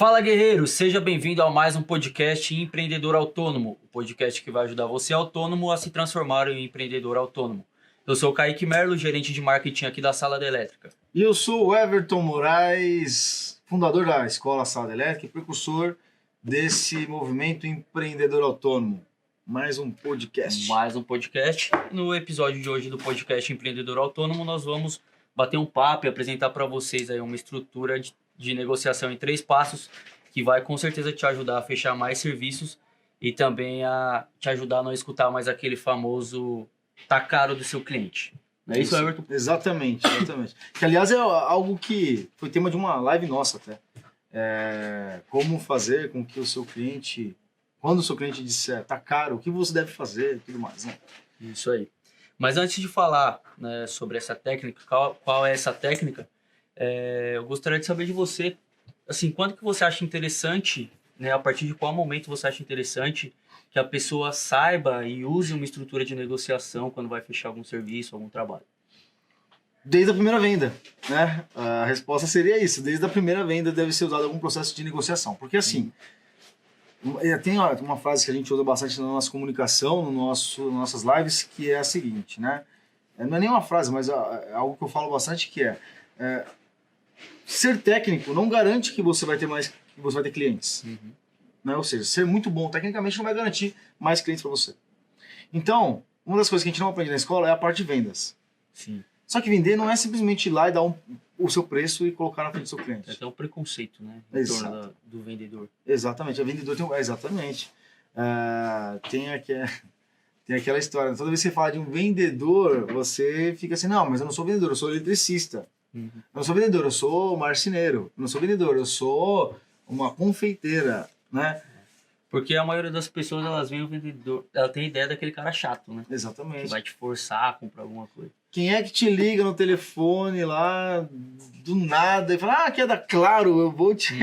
Fala, guerreiro! Seja bem-vindo a mais um podcast Empreendedor Autônomo, o podcast que vai ajudar você autônomo a se transformar em um empreendedor autônomo. Eu sou o Kaique Merlo, gerente de marketing aqui da Sala da Elétrica. E eu sou o Everton Moraes, fundador da Escola Sala da Elétrica e precursor desse movimento empreendedor autônomo. Mais um podcast. No episódio de hoje do podcast Empreendedor Autônomo, nós vamos bater um papo e apresentar para vocês aí uma estrutura de negociação em 3 passos que vai com certeza te ajudar a fechar mais serviços e também a te ajudar a não escutar mais aquele famoso tá caro do seu cliente. Não é isso, Everton? Exatamente. Que, aliás, é algo que foi tema de uma live nossa até. Como fazer com que o seu cliente, quando o seu cliente disser tá caro, o que você deve fazer e tudo mais, né? Isso aí. Mas antes de falar, né, sobre essa técnica, qual é essa técnica, eu gostaria de saber de você, assim, quando que você acha interessante, né, a partir de qual momento você acha interessante que a pessoa saiba e use uma estrutura de negociação quando vai fechar algum serviço, algum trabalho? Desde a primeira venda, né? A resposta seria isso. Desde a primeira venda deve ser usado algum processo de negociação. Porque assim, tem uma frase que a gente usa bastante na nossa comunicação, nas nossas lives, que é a seguinte, né? Não é nem uma frase, mas é algo que eu falo bastante, que ser técnico não garante que você vai ter clientes. Uhum. Né? Ou seja, ser muito bom tecnicamente não vai garantir mais clientes para você. Então, uma das coisas que a gente não aprende na escola é a parte de vendas. Sim. Só que vender não é simplesmente ir lá e dar o seu preço e colocar na frente do seu cliente. É até um preconceito, né? Em torno do vendedor. Exatamente. A vendedor tem exatamente. Tem aquela história. Toda vez que você fala de um vendedor, você fica assim, não, mas eu não sou vendedor, eu sou eletricista. Uhum. Eu não sou vendedor, eu sou marceneiro. Eu não sou vendedor, eu sou uma confeiteira, né? Porque a maioria das pessoas, elas veem o vendedor, ela tem a ideia daquele cara chato, né? Exatamente. Que vai te forçar a comprar alguma coisa. Quem é que te liga no telefone lá, do nada, e fala, que é da Claro, eu vou te...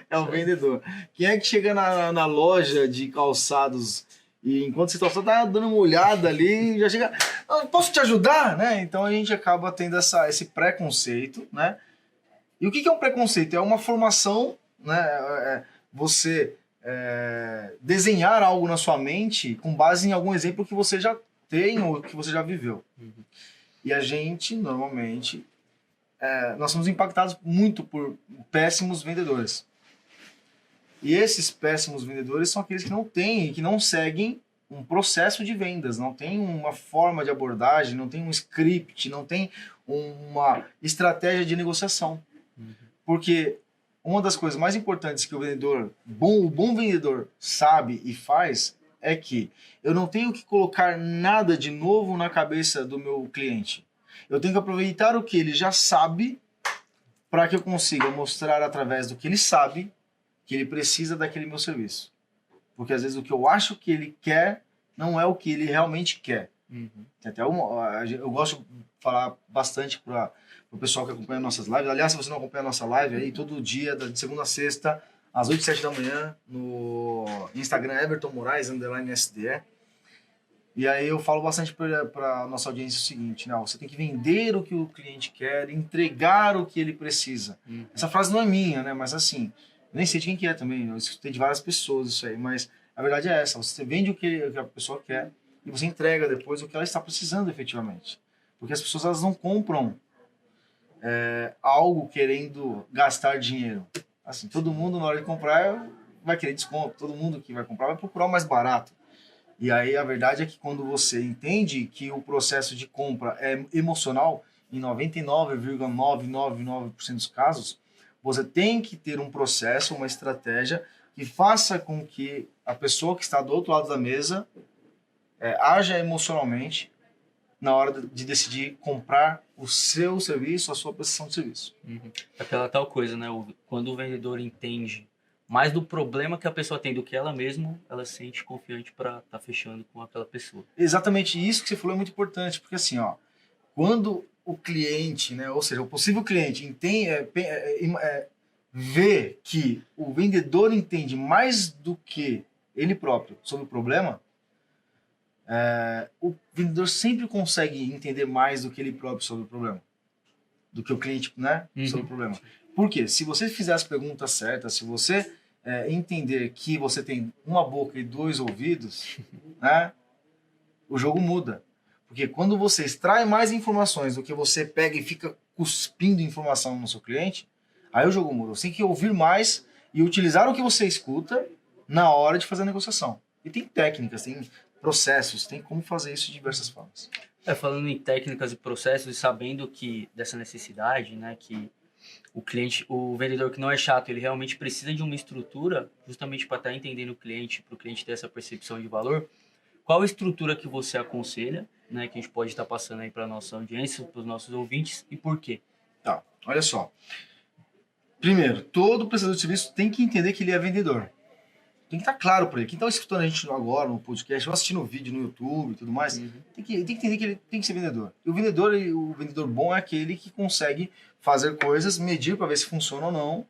É o vendedor. Quem é que chega na loja de calçados e enquanto você só tá dando uma olhada ali, já chega, posso te ajudar? Né? Então a gente acaba tendo esse preconceito, né? E o que é um preconceito? É uma formação, né? Você desenhar algo na sua mente com base em algum exemplo que você já tem ou que você já viveu. Uhum. E a gente, normalmente, nós somos impactados muito por péssimos vendedores. E esses péssimos vendedores são aqueles que não têm, que não seguem um processo de vendas, não tem uma forma de abordagem, não tem um script, não tem uma estratégia de negociação. Uhum. Porque uma das coisas mais importantes que o bom vendedor sabe e faz é que eu não tenho que colocar nada de novo na cabeça do meu cliente. Eu tenho que aproveitar o que ele já sabe para que eu consiga mostrar através do que ele sabe que ele precisa daquele meu serviço. Porque às vezes o que eu acho que ele quer não é o que ele realmente quer. Uhum. Até eu gosto de falar bastante para o pessoal que acompanha nossas lives. Aliás, se você não acompanha a nossa live aí, todo dia, de segunda a sexta, às 8 e 7 da manhã, no Instagram Everton Moraes, _SDE. E aí eu falo bastante para a nossa audiência o seguinte, né? Você tem que vender o que o cliente quer, entregar o que ele precisa. Uhum. Essa frase não é minha, né? Mas assim, nem sei de quem que é também, eu escutei de várias pessoas isso aí, mas a verdade é essa, você vende o que a pessoa quer e você entrega depois o que ela está precisando efetivamente. Porque as pessoas, elas não compram algo querendo gastar dinheiro. Assim, todo mundo na hora de comprar vai querer desconto, todo mundo que vai comprar vai procurar o mais barato. E aí a verdade é que quando você entende que o processo de compra é emocional, em 99,999% dos casos, você tem que ter um processo, uma estratégia que faça com que a pessoa que está do outro lado da mesa haja emocionalmente na hora de decidir comprar o seu serviço, a sua prestação de serviço. Uhum. Aquela tal coisa, né? Quando o vendedor entende mais do problema que a pessoa tem do que ela mesma, ela se sente confiante para estar fechando com aquela pessoa. Exatamente isso que você falou é muito importante, porque assim, quando o cliente, né, ou seja, o possível cliente vê que o vendedor entende mais do que ele próprio sobre o problema, o vendedor sempre consegue entender mais do que ele próprio sobre o problema, do que o cliente, né, sobre o problema. Por quê? Se você fizer as perguntas certas, se você entender que você tem uma boca e 2 ouvidos, né, o jogo muda. Porque quando você extrai mais informações do que você pega e fica cuspindo informação no seu cliente, aí o jogo muda. Você tem que ouvir mais e utilizar o que você escuta na hora de fazer a negociação. E tem técnicas, tem processos, tem como fazer isso de diversas formas. Falando em técnicas e processos e sabendo que dessa necessidade, né, que o cliente, o vendedor que não é chato, ele realmente precisa de uma estrutura justamente para estar entendendo o cliente, para o cliente ter essa percepção de valor. Qual a estrutura que você aconselha, né, que a gente pode estar passando aí para a nossa audiência, para os nossos ouvintes, e por quê? Tá, olha só. Primeiro, todo prestador de serviço tem que entender que ele é vendedor. Tem que estar claro para ele. Quem está escutando a gente agora no podcast, ou assistindo o vídeo no YouTube e tudo mais, tem que entender que ele tem que ser vendedor. E o vendedor bom é aquele que consegue fazer coisas, medir para ver se funciona ou não,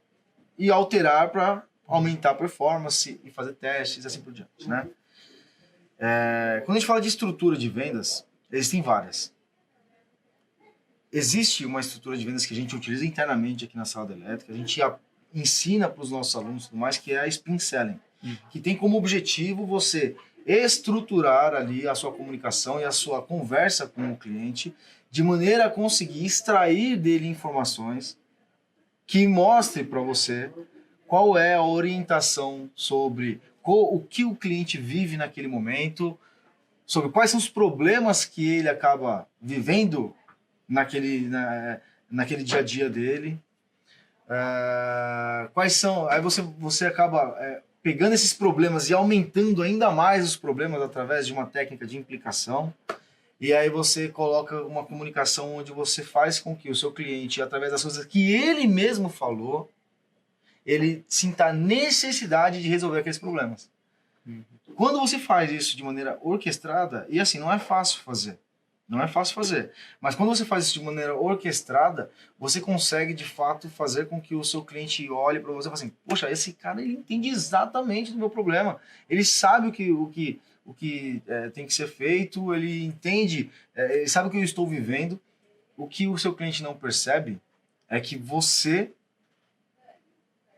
e alterar para aumentar a performance e fazer testes e assim por diante, né? Quando a gente fala de estrutura de vendas, existem várias. Existe uma estrutura de vendas que a gente utiliza internamente aqui na sala da elétrica, a gente ensina para os nossos alunos e tudo mais, que é a Spin Selling, que tem como objetivo você estruturar ali a sua comunicação e a sua conversa com o cliente, de maneira a conseguir extrair dele informações que mostrem para você qual é a orientação sobre o que o cliente vive naquele momento, sobre quais são os problemas que ele acaba vivendo naquele dia a dia dele. Quais são... Aí você acaba pegando esses problemas e aumentando ainda mais os problemas através de uma técnica de implicação. E aí você coloca uma comunicação onde você faz com que o seu cliente, através das coisas que ele mesmo falou, ele sinta a necessidade de resolver aqueles problemas. Quando você faz isso de maneira orquestrada, e assim, não é fácil fazer. Não é fácil fazer. Mas quando você faz isso de maneira orquestrada, você consegue, de fato, fazer com que o seu cliente olhe para você e fale assim, poxa, esse cara ele entende exatamente do meu problema. Ele sabe o que tem que ser feito, ele entende, ele sabe o que eu estou vivendo. O que o seu cliente não percebe é que você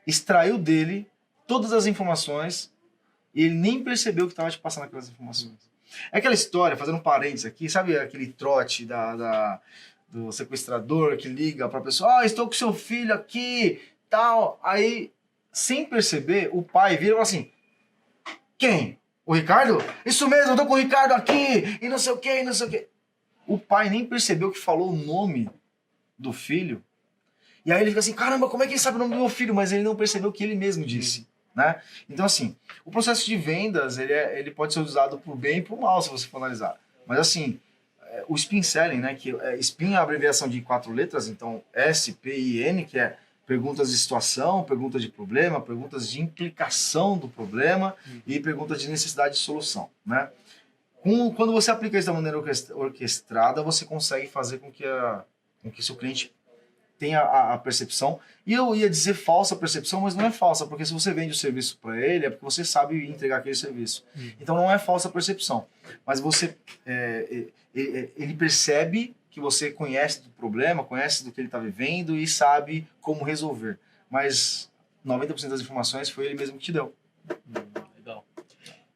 extraiu dele todas as informações e ele nem percebeu que estava te passando aquelas informações. É aquela história, fazendo um parênteses aqui, sabe aquele trote do sequestrador que liga para a pessoa, estou com seu filho aqui, tal. Aí, sem perceber, o pai vira e fala assim, quem? O Ricardo? Isso mesmo, eu tô com o Ricardo aqui, e não sei o que, e não sei o que. O pai nem percebeu que falou o nome do filho, e aí ele fica assim, caramba, como é que ele sabe o nome do meu filho? Mas ele não percebeu que ele mesmo disse, né? Então assim, o processo de vendas, ele pode ser usado por bem e por mal, se você for analisar. Mas assim, o Spin Selling, né, que Spin é a abreviação de 4 letras, então S-P-I-N, que é perguntas de situação, perguntas de problema, perguntas de implicação do problema e perguntas de necessidade de solução, né? Quando você aplica isso da maneira orquestrada, você consegue fazer com que seu cliente tenha a percepção. E eu ia dizer falsa percepção, mas não é falsa, porque se você vende o serviço para ele, é porque você sabe entregar aquele serviço. Então não é falsa percepção. Mas você ele percebe que você conhece do problema, conhece do que ele está vivendo e sabe como resolver. Mas 90% das informações foi ele mesmo que te deu. Legal.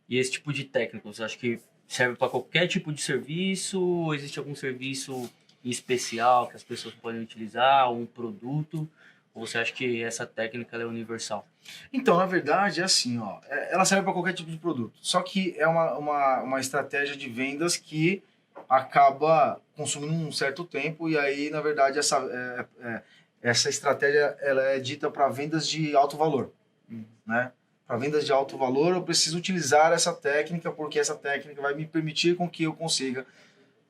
E esse tipo de técnica, você acha que serve para qualquer tipo de serviço? Ou existe algum serviço em especial que as pessoas podem utilizar, ou um produto? Ou você acha que essa técnica é universal? Então, na verdade, é assim, ó, ela serve para qualquer tipo de produto. Só que é uma estratégia de vendas que acaba consumindo um certo tempo, e aí, na verdade, essa estratégia ela é dita para vendas de alto valor, né? Para vendas de alto valor, eu preciso utilizar essa técnica, porque essa técnica vai me permitir com que eu consiga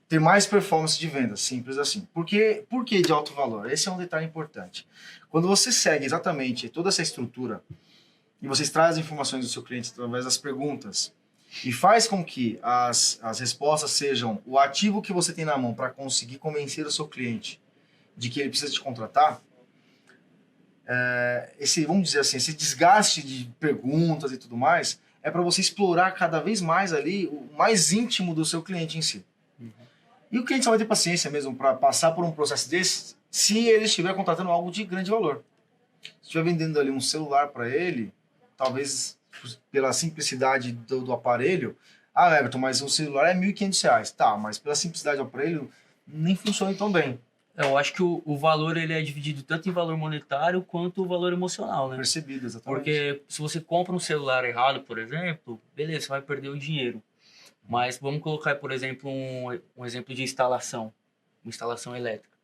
ter mais performance de venda, simples assim. Por que de alto valor? Esse é um detalhe importante. Quando você segue exatamente toda essa estrutura e você traz as informações do seu cliente através das perguntas e faz com que as respostas sejam o ativo que você tem na mão para conseguir convencer o seu cliente de que ele precisa te contratar, vamos dizer assim, esse desgaste de perguntas e tudo mais é para você explorar cada vez mais ali o mais íntimo do seu cliente em si. E o cliente só vai ter paciência mesmo para passar por um processo desse se ele estiver contratando algo de grande valor. Se estiver vendendo ali um celular para ele, talvez pela simplicidade do aparelho, Everton, mas o celular é R$ 1.500. Tá, mas pela simplicidade do aparelho, nem funciona tão bem. Eu acho que o valor ele é dividido tanto em valor monetário quanto o valor emocional, né? Percebido, exatamente. Porque se você compra um celular errado, por exemplo, beleza, você vai perder o dinheiro. Mas vamos colocar, por exemplo, um exemplo de instalação. Uma instalação elétrica.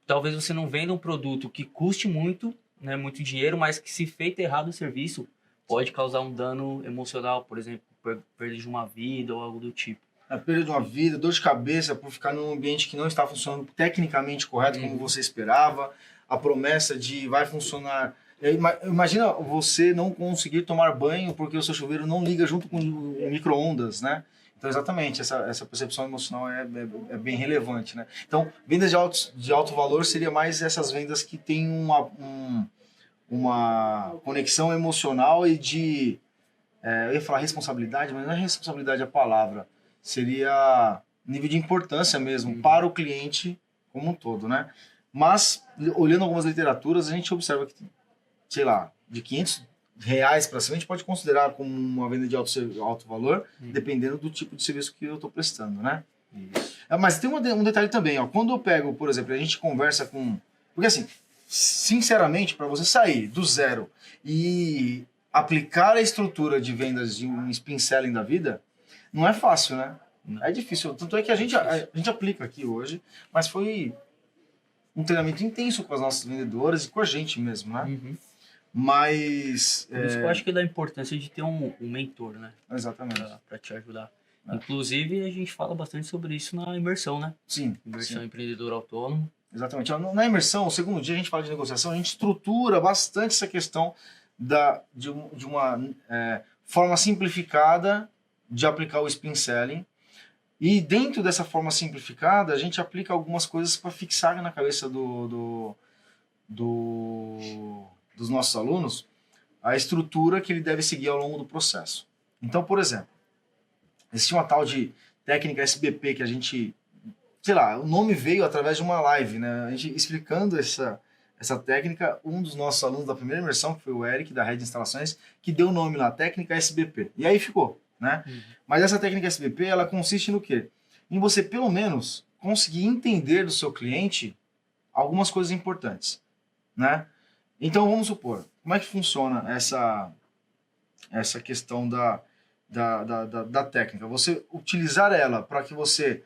Talvez você não venda um produto que custe muito, né, muito dinheiro, mas que se feito errado o serviço, pode causar um dano emocional, por exemplo, perda de uma vida ou algo do tipo. A perda de uma vida, dor de cabeça por ficar num ambiente que não está funcionando tecnicamente correto como você esperava, a promessa de vai funcionar. Imagina você não conseguir tomar banho porque o seu chuveiro não liga junto com o micro-ondas, né? Então, exatamente, essa percepção emocional é bem relevante, né? Então, vendas de alto valor seria mais essas vendas que têm uma conexão emocional e de... eu ia falar responsabilidade, mas não é responsabilidade a palavra. Seria nível de importância mesmo para o cliente como um todo, né? Mas, olhando algumas literaturas, a gente observa que, sei lá, de R$ 500 para cima, a gente pode considerar como uma venda de alto valor, dependendo do tipo de serviço que eu estou prestando, né? Isso. Mas tem um detalhe também, ó. Quando eu pego, por exemplo, a gente conversa com... Porque assim, sinceramente, para você sair do zero e aplicar a estrutura de vendas de um spin selling da vida, não é fácil, né? É difícil. Tanto é que a gente aplica aqui hoje, mas foi um treinamento intenso com as nossas vendedoras e com a gente mesmo, né? Mas... Por isso que eu acho que dá importância de ter um mentor, né? Exatamente. Para te ajudar. Inclusive, a gente fala bastante sobre isso na imersão, né? Sim. Imersão empreendedor autônomo. Exatamente. Na imersão, o segundo dia a gente fala de negociação, a gente estrutura bastante essa questão de uma forma simplificada de aplicar o spin selling. E dentro dessa forma simplificada, a gente aplica algumas coisas para fixar na cabeça dos nossos alunos a estrutura que ele deve seguir ao longo do processo. Então, por exemplo, existe uma tal de técnica SBP que a gente, sei lá, o nome veio através de uma live, né? A gente explicando essa técnica, um dos nossos alunos da primeira imersão, que foi o Eric, da Rede de Instalações, que deu o nome lá, técnica SBP. E aí ficou, né? Mas essa técnica SBP, ela consiste no quê? Em você, pelo menos, conseguir entender do seu cliente algumas coisas importantes, né? Então, vamos supor, como é que funciona essa questão da técnica? Você utilizar ela para que você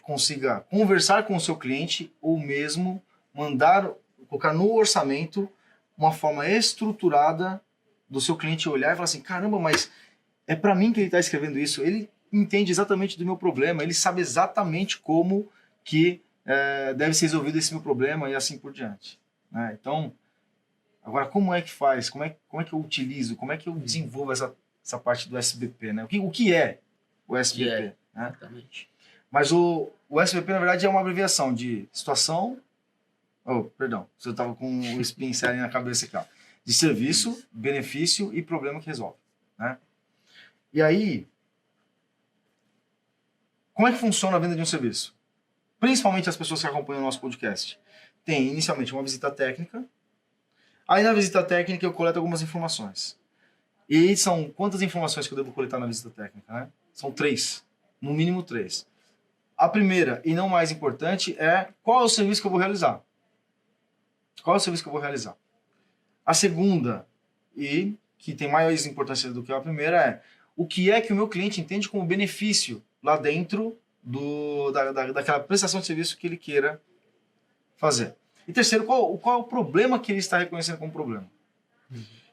consiga conversar com o seu cliente ou mesmo colocar no orçamento uma forma estruturada do seu cliente olhar e falar assim, caramba, mas é para mim que ele está escrevendo isso, ele entende exatamente do meu problema, ele sabe exatamente como que deve ser resolvido esse meu problema e assim por diante, né? Então, agora como é que faz, como é que eu utilizo, como é que eu desenvolvo essa parte do SBP, né? O que é o SBP? Né? Exatamente. Mas o SBP, na verdade, é uma abreviação de situação... perdão, você estava com o spin selling na cabeça aqui, ó. De serviço, benefício e problema que resolve, né? E aí, como é que funciona a venda de um serviço? Principalmente as pessoas que acompanham o nosso podcast. Tem, inicialmente, uma visita técnica. Aí, na visita técnica, eu coleto algumas informações. E são quantas informações que eu devo coletar na visita técnica, né? São 3. No mínimo 3. A primeira, e não mais importante, é qual é o serviço que eu vou realizar. Qual é o serviço que eu vou realizar? A segunda, e que tem mais importância do que a primeira, é o que é que o meu cliente entende como benefício lá dentro daquela prestação de serviço que ele queira fazer. E terceiro, qual é o problema que ele está reconhecendo como problema?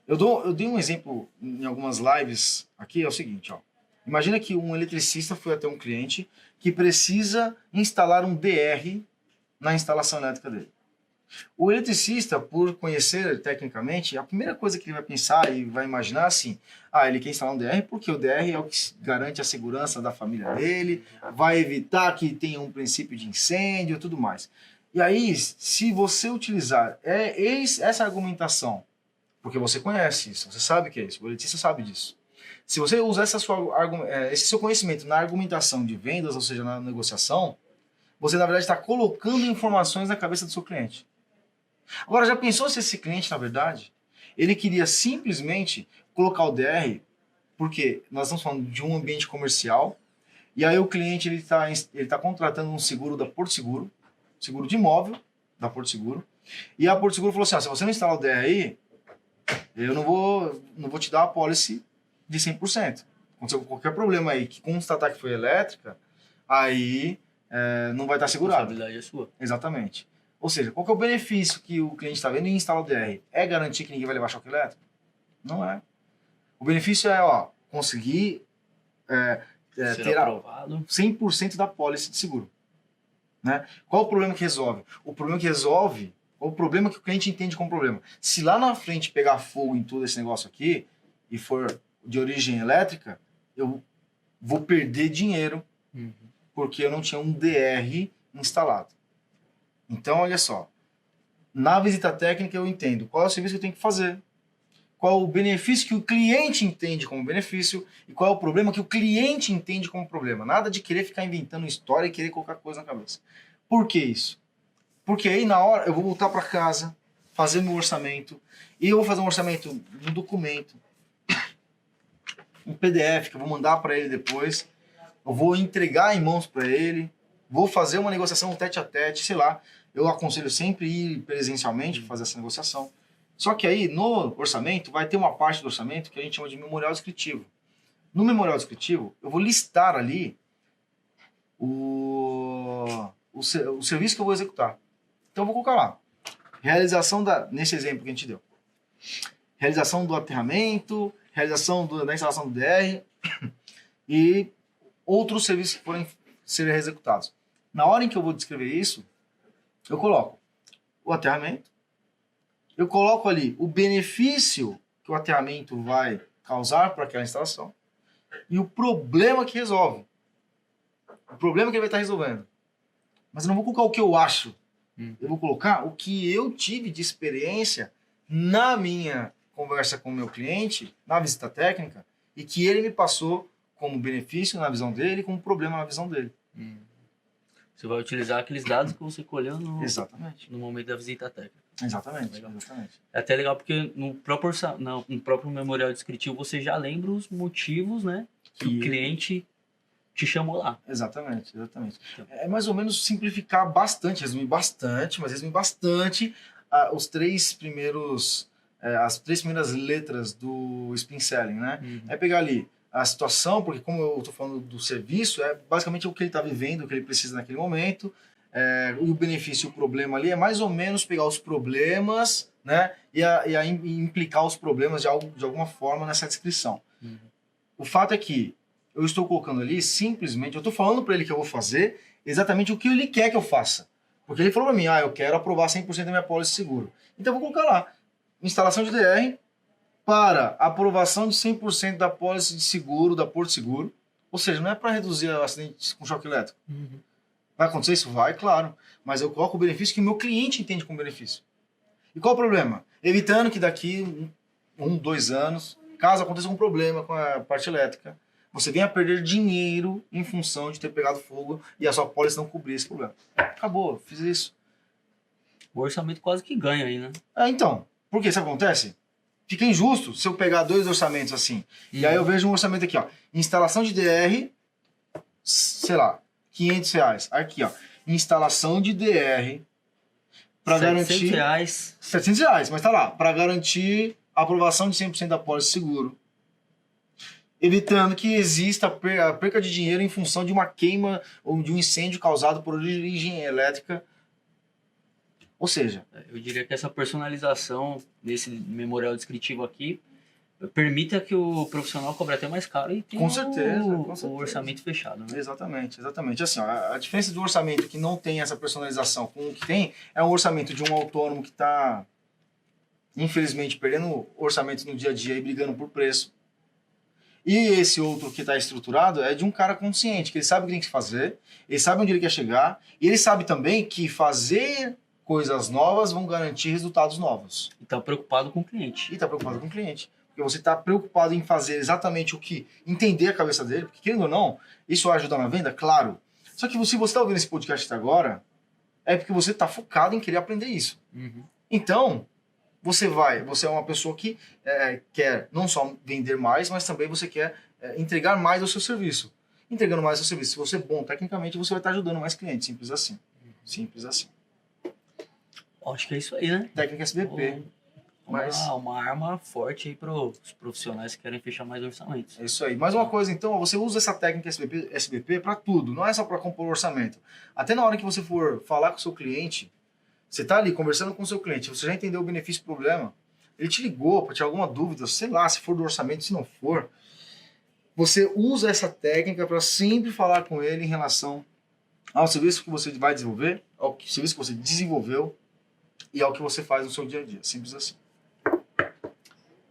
Eu dei um exemplo em algumas lives aqui, é o seguinte, ó. Imagina que um eletricista foi até um cliente que precisa instalar um DR na instalação elétrica dele. O eletricista, por conhecer tecnicamente, a primeira coisa que ele vai pensar e vai imaginar assim, ele quer instalar um DR porque o DR é o que garante a segurança da família dele, vai evitar que tenha um princípio de incêndio e tudo mais. E aí, se você utilizar essa argumentação, porque você conhece isso, você sabe o que é isso, o eletricista sabe disso. Se você usar esse seu conhecimento na argumentação de vendas, ou seja, na negociação, você na verdade está colocando informações na cabeça do seu cliente. Agora, já pensou se esse cliente, na verdade, ele queria simplesmente colocar o DR, porque nós estamos falando de um ambiente comercial, e aí o cliente ele tá contratando um seguro da Porto Seguro, seguro de imóvel da Porto Seguro, e a Porto Seguro falou assim, se você não instalar o DR aí, eu não vou te dar a policy de 100%. Aconteceu qualquer problema aí que constatar que foi elétrica, aí não vai estar segurado. A responsabilidade é sua. Exatamente. Ou seja, qual que é o benefício que o cliente está vendo em instalar o DR? É garantir que ninguém vai levar choque elétrico? Não é. O benefício é conseguir ter aprovado 100% da pólice de seguro. Né? Qual o problema que resolve? O problema que resolve, o problema que o cliente entende como problema. Se lá na frente pegar fogo em todo esse negócio aqui e for de origem elétrica, eu vou perder dinheiro porque eu não tinha um DR instalado. Então, olha só, na visita técnica eu entendo qual é o serviço que eu tenho que fazer, qual é o benefício que o cliente entende como benefício e qual é o problema que o cliente entende como problema. Nada de querer ficar inventando história e querer colocar coisa na cabeça. Por que isso? Porque aí na hora eu vou voltar para casa, fazer meu orçamento, e eu vou fazer um orçamento no documento, um PDF que eu vou mandar para ele depois, eu vou entregar em mãos para ele, vou fazer uma negociação tete a tete, sei lá. Eu aconselho sempre ir presencialmente fazer essa negociação. Só que aí, no orçamento, vai ter uma parte do orçamento que a gente chama de memorial descritivo. No memorial descritivo, eu vou listar ali o serviço que eu vou executar. Então, eu vou colocar lá. Realização nesse exemplo que a gente deu. Realização do aterramento, realização da instalação do DR e outros serviços que forem ser executados. Na hora em que eu vou descrever isso, eu coloco o aterramento, eu coloco ali o benefício que o aterramento vai causar para aquela instalação e o problema que resolve. O problema que ele vai estar resolvendo. Mas eu não vou colocar o que eu acho. Eu vou colocar o que eu tive de experiência na minha conversa com o meu cliente, na visita técnica, e que ele me passou como benefício na visão dele e como problema na visão dele. Você vai utilizar aqueles dados que você colheu Exatamente. no momento da visita técnica. Exatamente, exatamente. É até legal porque no próprio memorial descritivo você já lembra os motivos, né, que o cliente te chamou lá. Exatamente, exatamente. É mais ou menos simplificar bastante, resumir bastante as três primeiras letras do Spin Selling, né? É pegar ali a situação, porque como eu estou falando do serviço, é basicamente o que ele está vivendo, o que ele precisa naquele momento, e o benefício e o problema ali é mais ou menos pegar os problemas, né, e implicar os problemas de alguma forma nessa descrição. O fato é que eu estou colocando ali simplesmente, eu estou falando para ele que eu vou fazer exatamente o que ele quer que eu faça. Porque ele falou para mim, eu quero aprovar 100% da minha pólice de seguro. Então eu vou colocar lá, instalação de DR para aprovação de 100% da pólice de seguro da Porto Seguro. Ou seja, não é para reduzir acidentes com choque elétrico. Vai acontecer isso? Vai, claro. Mas eu coloco o benefício que o meu cliente entende como benefício. E qual o problema? Evitando que daqui 2 anos, caso aconteça um problema com a parte elétrica, você venha a perder dinheiro em função de ter pegado fogo e a sua pólice não cobrir esse problema. Acabou, fiz isso. O orçamento quase que ganha aí, né? Então, por que isso acontece? Fica injusto se eu pegar 2 orçamentos assim. E aí eu vejo um orçamento aqui, instalação de DR, sei lá, R$500. Aqui, instalação de DR para garantir... R$700, mas tá lá, para garantir a aprovação de 100% da pólice de seguro. Evitando que exista a perca de dinheiro em função de uma queima ou de um incêndio causado por origem elétrica. Ou seja... Eu diria que essa personalização desse memorial descritivo aqui permita que o profissional cobre até mais caro e tenha o orçamento fechado. Né? Exatamente, exatamente. Assim, a diferença do orçamento que não tem essa personalização com o que tem é um orçamento de um autônomo que está, infelizmente, perdendo orçamento no dia a dia e brigando por preço. E esse outro que está estruturado é de um cara consciente, que ele sabe o que tem que fazer, ele sabe onde ele quer chegar, e ele sabe também que fazer coisas novas vão garantir resultados novos. E está preocupado com o cliente. Porque você está preocupado em fazer exatamente o que... Entender a cabeça dele, porque querendo ou não, isso vai ajudar na venda, claro. Só que se você está ouvindo esse podcast até agora, é porque você está focado em querer aprender isso. Então, você é uma pessoa que quer não só vender mais, mas também você quer entregar mais ao seu serviço. Entregando mais ao seu serviço, se você é bom tecnicamente, você vai estar ajudando mais clientes, simples assim. Simples assim. Acho que é isso aí, né? Técnica SBP. Uma arma forte aí para os profissionais que querem fechar mais orçamentos. É isso aí. Mais uma coisa, então, você usa essa técnica SBP para tudo, não é só para compor o orçamento. Até na hora que você for falar com o seu cliente, você está ali conversando com o seu cliente, você já entendeu o benefício e o problema, ele te ligou para tirar alguma dúvida, sei lá, se for do orçamento, se não for, você usa essa técnica para sempre falar com ele em relação ao serviço que você vai desenvolver, ao serviço que você desenvolveu e ao que você faz no seu dia a dia. Simples assim.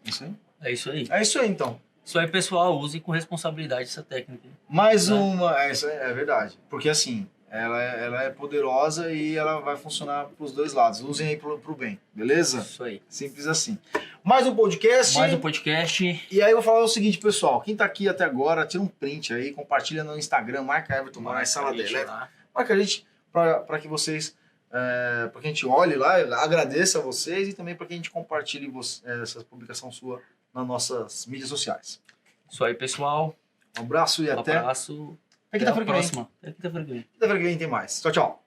Isso aí? É isso aí. É isso aí, então. Isso aí, pessoal, use com responsabilidade essa técnica. Mais uma, isso é verdade. Porque assim, ela é poderosa e ela vai funcionar para os dois lados. Usem aí pro bem, beleza? Isso aí. Simples assim. Mais um podcast. Mais um podcast. E aí eu vou falar o seguinte, pessoal. Quem tá aqui até agora, tira um print aí, compartilha no Instagram, marca Everton Moraes Sala Elétrica. Marca a gente para que vocês, para que a gente olhe lá, agradeça a vocês e também para que a gente compartilhe essa publicação sua nas nossas mídias sociais. Isso aí, pessoal. Um abraço e até. Abraço. Até quinta-feira que vem. Até quinta-feira que vem. Quinta-feira que vem tem mais. Tchau, tchau.